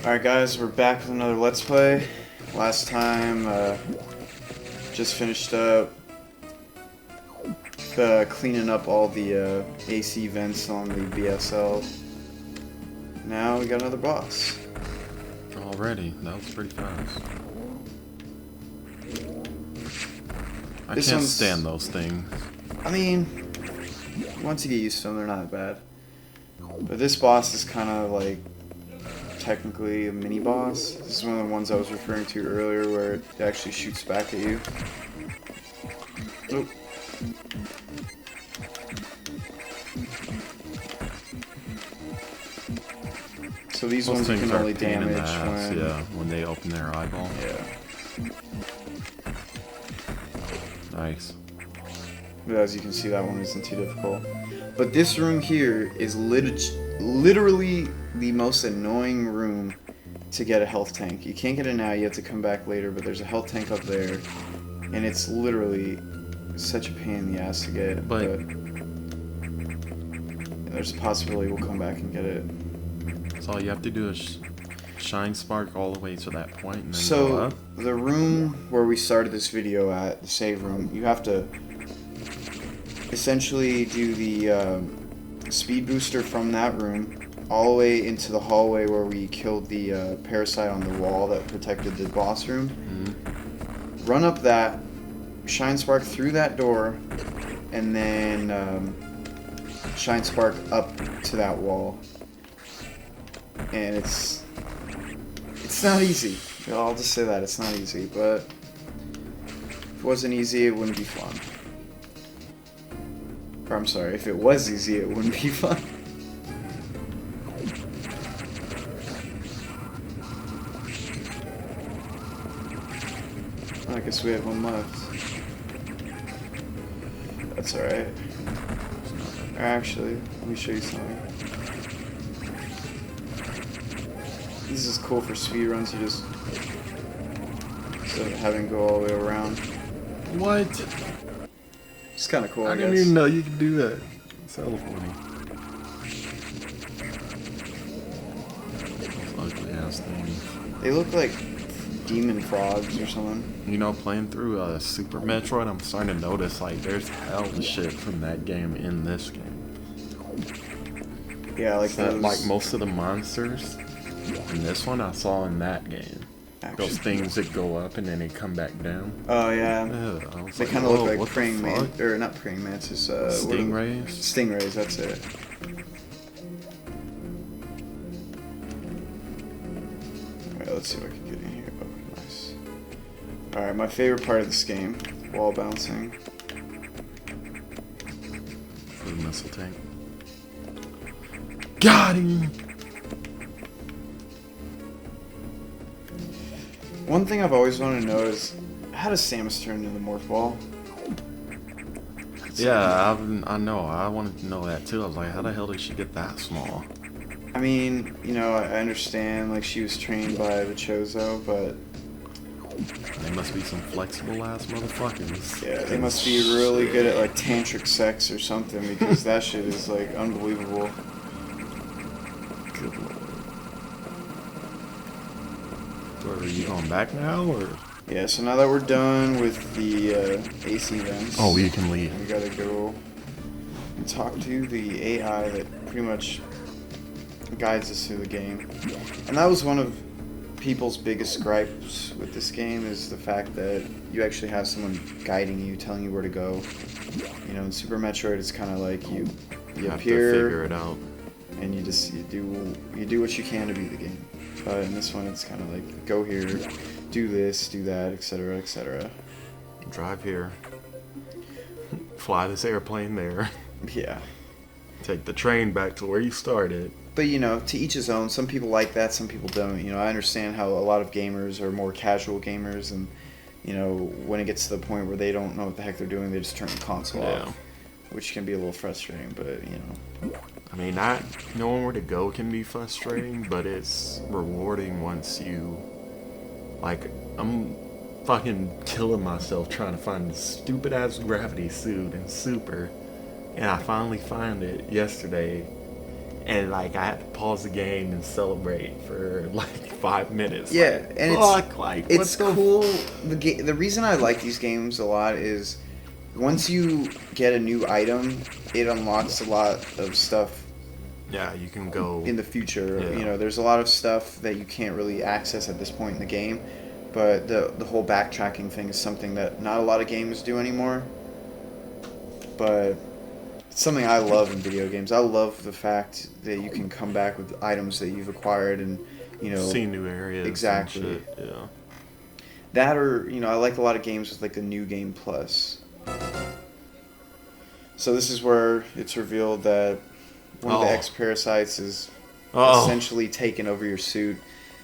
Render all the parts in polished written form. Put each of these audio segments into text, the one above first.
Alright guys, we're back with another Let's Play. Last time, just finished up cleaning up all the AC vents on the BSL. Now we got another boss. Already? That was pretty fast. I This can't one's- stand those things. I mean, once you get used to them, they're not bad. But this boss is kind of like technically a mini boss. This is one of the ones I was referring to earlier where it actually shoots back at you. Nope. So these Those ones you things can are only a pain in the damage ass, when... yeah, when they open their eyeball. Yeah. Nice. But as you can see, that one isn't too difficult. But this room here is literally the most annoying room to get a health tank. You can't get it now, you have to come back later, but there's a health tank up there. And it's literally such a pain in the ass to get. But there's a possibility we'll come back and get it. So all you have to do is shine spark all the way to that point and then go So, up. the room where we started this video at, the save room, you have to essentially do the speed booster from that room all the way into the hallway where we killed the parasite on the wall that protected the boss room. Mm-hmm. Run up that, shine spark through that door, and then shine spark up to that wall. And it's not easy. I'll just say that, it's not easy, but if it wasn't easy, it wouldn't be fun. Or I'm sorry, if it was easy, it wouldn't be fun. I guess we have one left. That's alright. Or actually, let me show you something. This is cool for speedruns, you just instead of having to go all the way around. What? It's kind of cool, I I guess. didn't even know you could do that. It's hella funny. Those ugly ass things. They look like demon frogs or something. You know, playing through Super Metroid, I'm starting to notice like there's hella shit from that game in this game. Yeah, like That, those, like most of the monsters in this one I saw in that game. actually. Those things that go up and then they come back down. Oh yeah. I was They like, kind of "Whoa, look like what the praying fuck?" man, or not praying mantis. What are the- Stingrays. Stingrays, that's it. Alright, let's see what I can get in here. Oh, nice. Alright, my favorite part of this game, wall bouncing. For the missile tank. Got him! One thing I've always wanted to know is, how does Samus turn into the morph ball? Yeah, I know. I wanted to know that too. I was like, how the hell did she get that small? I mean, you know, I understand, like, she was trained by the Chozo, but They must be some flexible ass motherfuckers. yeah, they must be really good at, like, tantric sex or something, because that shit is, like, unbelievable. Good lord. Are you going back now, or? Yeah, so now that we're done with the AC vents, Oh, you can leave. we gotta go and talk to the AI that pretty much guides us through the game. And that was one of people's biggest gripes with this game, is the fact that you actually have someone guiding you, telling you where to go. You know, in Super Metroid, it's kind of like you have appear, to figure it out. and you do what you can to beat the game. But in this one, it's kind of like, go here, do this, do that, etc., etc. Drive here. Fly this airplane there. Yeah. Take the train back to where you started. But, you know, to each his own. Some people like that, some people don't. You know, I understand how a lot of gamers are more casual gamers, and, you know, when it gets to the point where they don't know what the heck they're doing, they just turn the console off. Which can be a little frustrating, but, you know. I mean, not knowing where to go can be frustrating, but it's rewarding once you... Like, I'm fucking killing myself trying to find this stupid-ass gravity suit in Super, and I finally found it yesterday, and like I had to pause the game and celebrate for like 5 minutes. Yeah, like, and fuck, like it's cool. The reason I like these games a lot is once you get a new item, it unlocks a lot of stuff. Yeah, you can go in the future. Yeah. You know, there's a lot of stuff that you can't really access at this point in the game, but the whole backtracking thing is something that not a lot of games do anymore. But it's something I love in video games. I love the fact that you can come back with items that you've acquired and, you know, see new areas. Exactly. And shit. Yeah. That, or, you know, I like a lot of games with like a new game plus. So this is where it's revealed that one of the X-Parasites is essentially taken over your suit.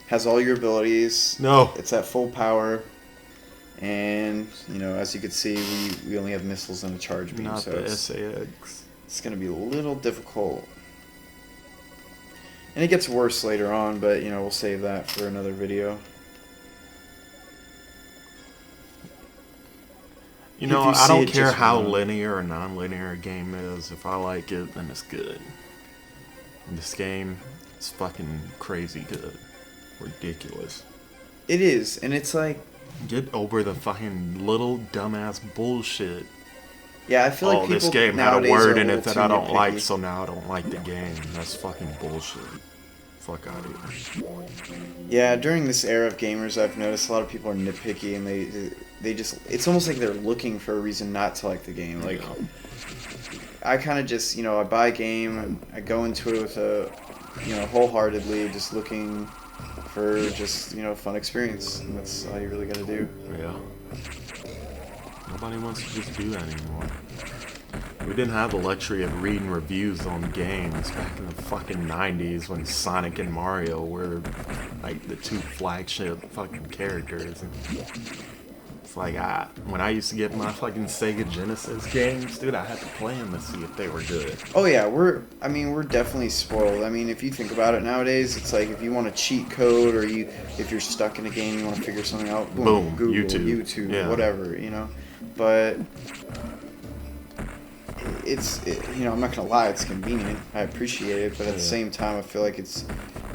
Has all your abilities. No. It's at full power. And, you know, as you can see, we only have missiles and a charge beam. Not so the SAX. It's going to be a little difficult. And it gets worse later on, but, you know, we'll save that for another video. You know, I don't care how linear or non-linear a game is. If I like it, then it's good. This game is fucking crazy good. Ridiculous. It is, and it's like... Get over the fucking little dumbass bullshit. Yeah, I feel like people this game had a nowadays word are in a it little that I too don't like, nitpicky. so now I don't like the game. That's fucking bullshit. Fuck out of here. Yeah, during this era of gamers, I've noticed a lot of people are nitpicky, and they just... It's almost like they're looking for a reason not to like the game. Like, I kind of just, you know, I buy a game, and I go into it with a, you know, wholeheartedly just looking for just, you know, fun experience. And that's all you really got to do. Yeah. Nobody wants to just do that anymore. We didn't have the luxury of reading reviews on games back in the fucking 90s when Sonic and Mario were like the two flagship fucking characters. And it's like, when I used to get my fucking Sega Genesis games, dude, I had to play them to see if they were good. Oh yeah, we're definitely spoiled. I mean, if you think about it nowadays, it's like if you want a cheat code or if you're stuck in a game, you want to figure something out, boom, Google, YouTube, yeah. whatever, you know. But you know, I'm not gonna lie, it's convenient. I appreciate it, but at the same time, I feel like it's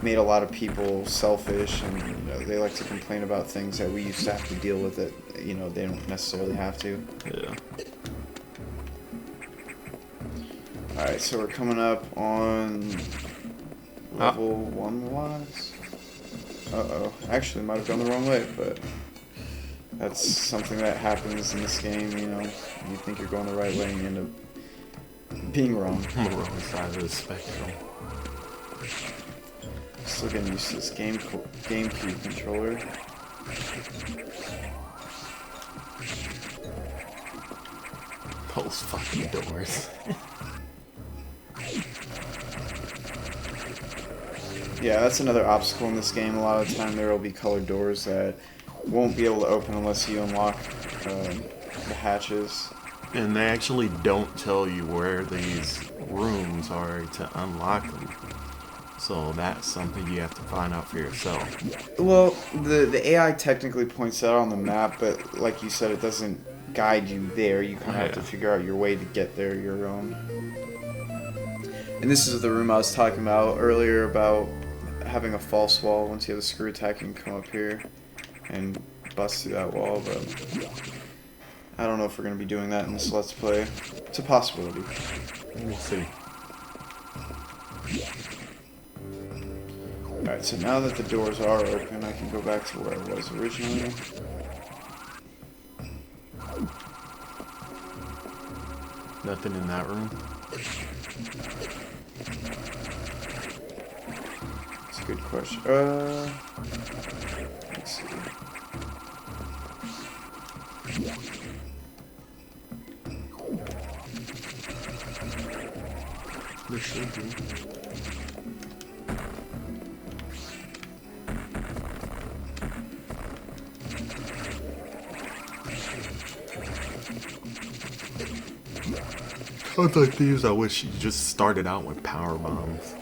made a lot of people selfish, and you know, they like to complain about things that we used to have to deal with that, you know, they don't necessarily have to. Yeah. All right, so we're coming up on level 1 was. Uh-oh. Actually, might have gone the wrong way, but that's something that happens in this game, you know. You think you're going the right way and you end up being wrong. On the wrong side of the spectrum. Still getting used to this GameCube controller. Those fucking doors. Yeah, that's another obstacle in this game. A lot of the time there will be colored doors that won't be able to open unless you unlock the hatches. And they actually don't tell you where these rooms are to unlock them. So that's something you have to find out for yourself. Well, the AI technically points that out on the map, but like you said, it doesn't guide you there. You kind of have to figure out your way to get there your own. And this is the room I was talking about earlier about having a false wall. Once you have a screw attack, you can come up here and bust through that wall, but I don't know if we're going to be doing that in this Let's Play. It's a possibility. We'll see. Alright, so now that the doors are open, I can go back to where I was originally. Nothing in that room? That's a good question. Let's see. There should be. Sounds like these, I wish you just started out with power bombs.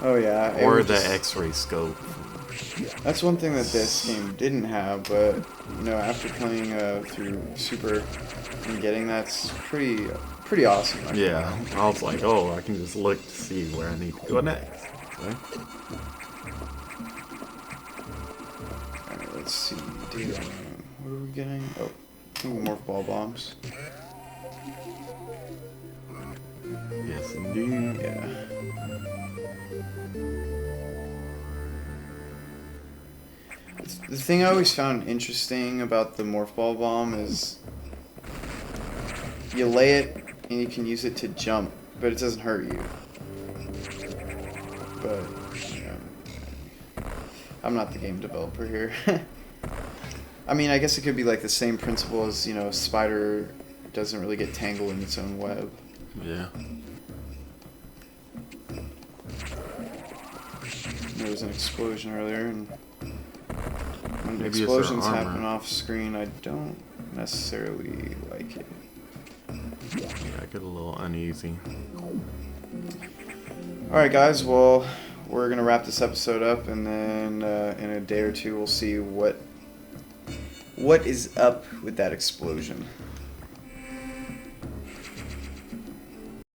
Oh yeah. Or the X-ray scope. That's one thing that this game didn't have, but you know, after playing through Super and getting that's pretty awesome. Yeah, I was like, oh, I can just look to see where I need to go next. Okay. Alright, let's see. What are we getting? Oh, I think more ball bombs. Yes, indeed. Yeah. The thing I always found interesting about the morph ball bomb is you lay it and you can use it to jump, but it doesn't hurt you. But you know, I'm not the game developer here. I mean, I guess it could be like the same principle as, you know, a spider doesn't really get tangled in its own web. Yeah. There was an explosion earlier, and when Maybe explosions it's their happen armor. off screen, I don't necessarily like it. Yeah, I get a little uneasy. Alright guys, well, we're going to wrap this episode up, and then in a day or two we'll see what is up with that explosion.